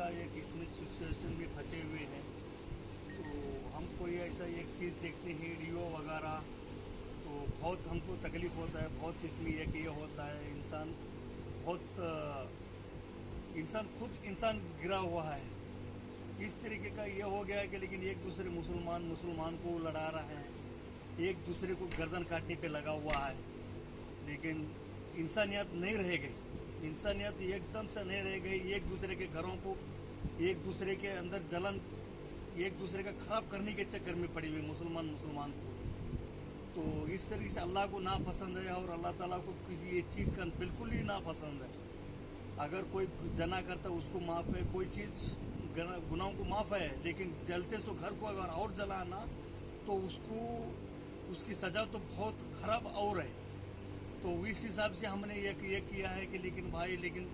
एक इसमें सिचुएशन में फंसे हुए हैं। तो हम कोई ऐसा एक चीज़ देखते हैं वीडियो वगैरह, तो बहुत हमको तकलीफ़ होता है। बहुत इसमें एक ये होता है, इंसान बहुत इंसान खुद इंसान गिरा हुआ है। इस तरीके का ये हो गया है कि लेकिन एक दूसरे मुसलमान को लड़ा रहे हैं, एक दूसरे को गर्दन काटने पे लगा हुआ है। लेकिन इंसानियत नहीं रह गई, इंसानियत एकदम से नहीं रह गई। एक दूसरे के घरों को, एक दूसरे के अंदर जलन, एक दूसरे का खराब करने के चक्कर में पड़ी हुई मुसलमान को। तो इस तरीके से अल्लाह को नापसंद है और अल्लाह ताला को किसी ये चीज़ का बिल्कुल ही नापसंद है। अगर कोई जना करता उसको माफ़ है, कोई चीज़ गुनाहों को माफ़ है, लेकिन जलते तो घर को अगर और जलाना तो उसको उसकी सज़ा तो बहुत ख़राब और है। तो इस हिसाब से हमने ये किया है कि लेकिन भाई, लेकिन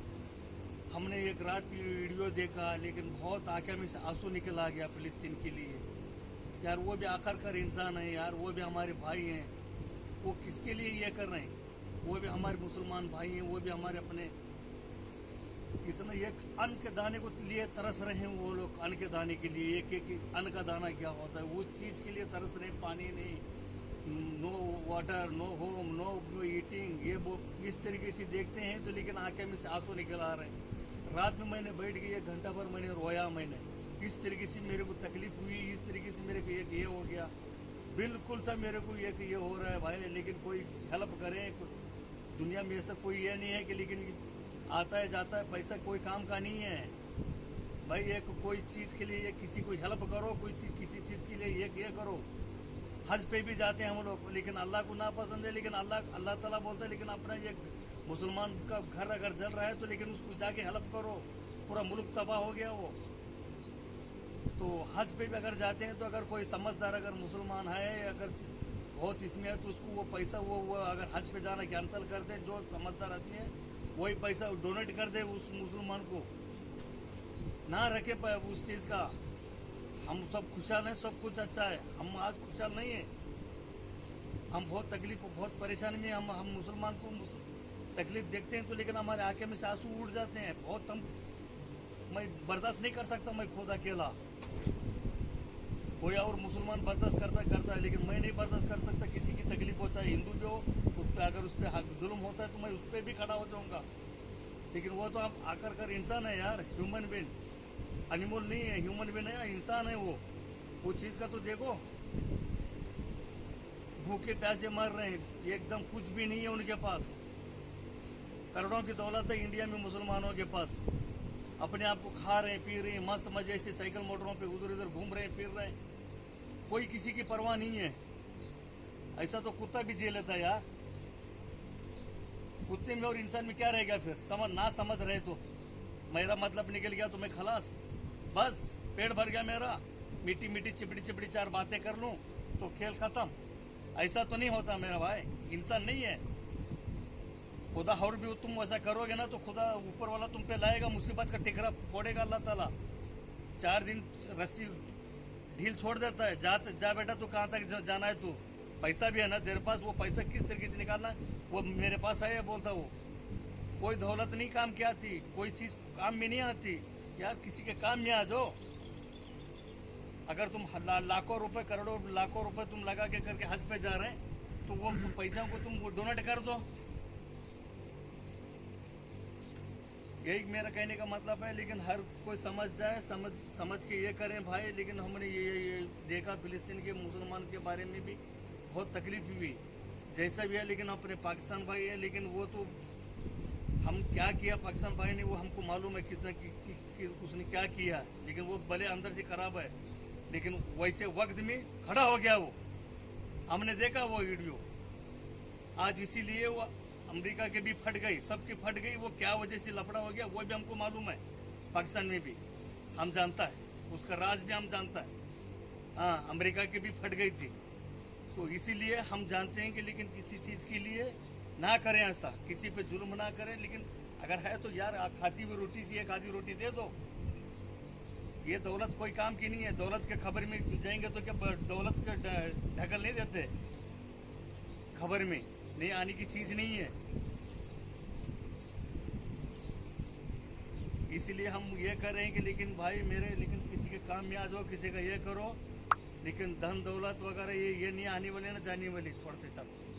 हमने एक रात वीडियो देखा, लेकिन बहुत आंखें में से आंसू निकल आ गया फ़िलिस्तीन के लिए। यार वो भी आखिरकार इंसान है यार, वो भी हमारे भाई हैं। वो किसके लिए ये कर रहे हैं? वो भी हमारे मुसलमान भाई हैं, वो भी हमारे अपने। इतना एक अन्न के दाने को लिए तरस रहे हैं वो लोग, अन्न के दाने के लिए। एक अन्न का दाना क्या होता है उस चीज़ के लिए तरस रहे हैं। पानी नहीं, no water, no home, no eating, ये वो इस तरीके से देखते हैं तो लेकिन आंखें में से आंसू निकल आ रहे हैं। रात में मैंने बैठ के 1 घंटा भर मैंने रोया। मैंने इस तरीके से मेरे को तकलीफ हुई, इस तरीके से मेरे को एक ये हो गया, बिल्कुल सा मेरे को एक ये हो रहा है भाई। लेकिन कोई हेल्प करे। दुनिया में ऐसा कोई ये नहीं है कि लेकिन आता है जाता है पैसा कोई काम का नहीं है भाई। एक कोई चीज़ के लिए किसी को हेल्प करो, कोई चीज़ किसी चीज़ के लिए ये करो। हज पे भी जाते हैं हम लोग, लेकिन अल्लाह को नापसंद है। लेकिन अल्लाह ताला बोलता है लेकिन अपना ये मुसलमान का घर अगर जल रहा है तो लेकिन उसको जाके हेल्प करो। पूरा मुल्क तबाह हो गया वो। तो हज पे भी अगर जाते हैं तो अगर कोई समझदार अगर मुसलमान है, अगर बहुत इसमें है, तो उसको वो पैसा वो अगर हज पे जाना कैंसिल कर दे, जो समझदार आदमी है वही पैसा डोनेट कर दे उस मुसलमान को, ना रखे उस चीज़ का। हम सब खुशहाल हैं, सब कुछ अच्छा है। हम आज खुशहाल नहीं है, हम बहुत तकलीफ, बहुत परेशानी में। हम मुसलमान को तकलीफ देखते हैं तो लेकिन हमारे आंखें में से आंसू उड़ जाते हैं। बहुत मैं बर्दाश्त नहीं कर सकता, मैं खुद अकेला। कोई और मुसलमान बर्दाश्त करता है, लेकिन मैं नहीं बर्दाश्त कर सकता किसी की तकलीफ हो, चाहे हिंदू भी हो। उस पर अगर उस पर जुल्म होता है तो मैं उस पर भी खड़ा हो जाऊँगा। लेकिन वो तो हम आखिरकार इंसान है यार, ह्यूमन बीइंग, एनिमल नहीं है, ह्यूमन बीइंग है, इंसान है वो चीज़ का तो देखो। भूखे प्यासे मर रहे हैं, एकदम कुछ भी नहीं है उनके पास। करोड़ों की दौलत है इंडिया में मुसलमानों के पास। अपने आप को खा रहे हैं, पी रहे हैं, मस्त मजे से साइकिल मोटरों पे उधर इधर घूम रहे हैं, फिर रहे हैं। कोई किसी की परवाह नहीं है। ऐसा तो कुत्ता भी जी लेता है यार। कुत्ते में और इंसान में क्या रहेगा फिर? ना समझ रहे तो मेरा मतलब निकल गया तो मैं खलास, बस पेट भर गया मेरा। मीठी मीठी चिपड़ी चिपड़ी 4 बातें कर लूं तो खेल खत्म। ऐसा तो नहीं होता मेरा भाई, इंसान नहीं है। खुदा और भी तुम वैसा करोगे ना तो खुदा ऊपर वाला तुम पे लाएगा, मुसीबत का टिकरा फोड़ेगा अल्लाह ताला। 4 दिन रस्सी ढील छोड़ देता है, जा बेटा तू कहाँ तक जाना है, तू पैसा भी है ना तेरे पास, वो पैसा किस तरीके से निकालना है वो मेरे पास है बोलता। वो कोई दौलत नहीं काम की आती, कोई चीज़ काम में नहीं आती यार। किसी के काम में आ जाओ। अगर तुम लाखों रुपए, करोड़ों लाखों रुपए तुम लगा के करके हज पे जा रहे हैं तो वो पैसा को तुम डोनेट कर दो। यही मेरा कहने का मतलब है। लेकिन हर कोई समझ जाए, समझ के ये करें भाई। लेकिन हमने ये देखा फिलिस्तीन के मुसलमान के बारे में भी बहुत तकलीफ हुई, जैसा भी है। लेकिन अपने पाकिस्तान भाई है, लेकिन वो तो हम क्या किया पाकिस्तान भाई ने वो हमको मालूम है कि उसने क्या किया। लेकिन वो भले अंदर से खराब है, लेकिन वैसे वक्त में खड़ा हो गया वो। हमने देखा वो वीडियो आज, इसीलिए वो अमेरिका के भी फट गई, सबकी फट गई। वो क्या वजह से लफड़ा हो गया वो भी हमको मालूम है। पाकिस्तान में भी हम जानता है, उसका राज भी हम जानता है। हाँ, अमेरिका की भी फट गई थी। तो इसीलिए हम जानते हैं कि लेकिन किसी चीज़ के लिए ना करें ऐसा, किसी पे जुल्म ना करें। लेकिन अगर है तो यार खाती हुई रोटी से 1 आधी रोटी दे दो। ये दौलत कोई काम की नहीं है। दौलत के खबर में जाएंगे तो क्या दौलत का ढकल नहीं देते? खबर में नहीं आने की चीज़ नहीं है। इसीलिए हम ये कर रहे हैं कि लेकिन भाई मेरे, लेकिन किसी के काम में आ जाओ, किसी का ये करो, लेकिन धन दौलत वगैरह ये नहीं आने वाले ना जाने वाली, थोड़ा से टफ।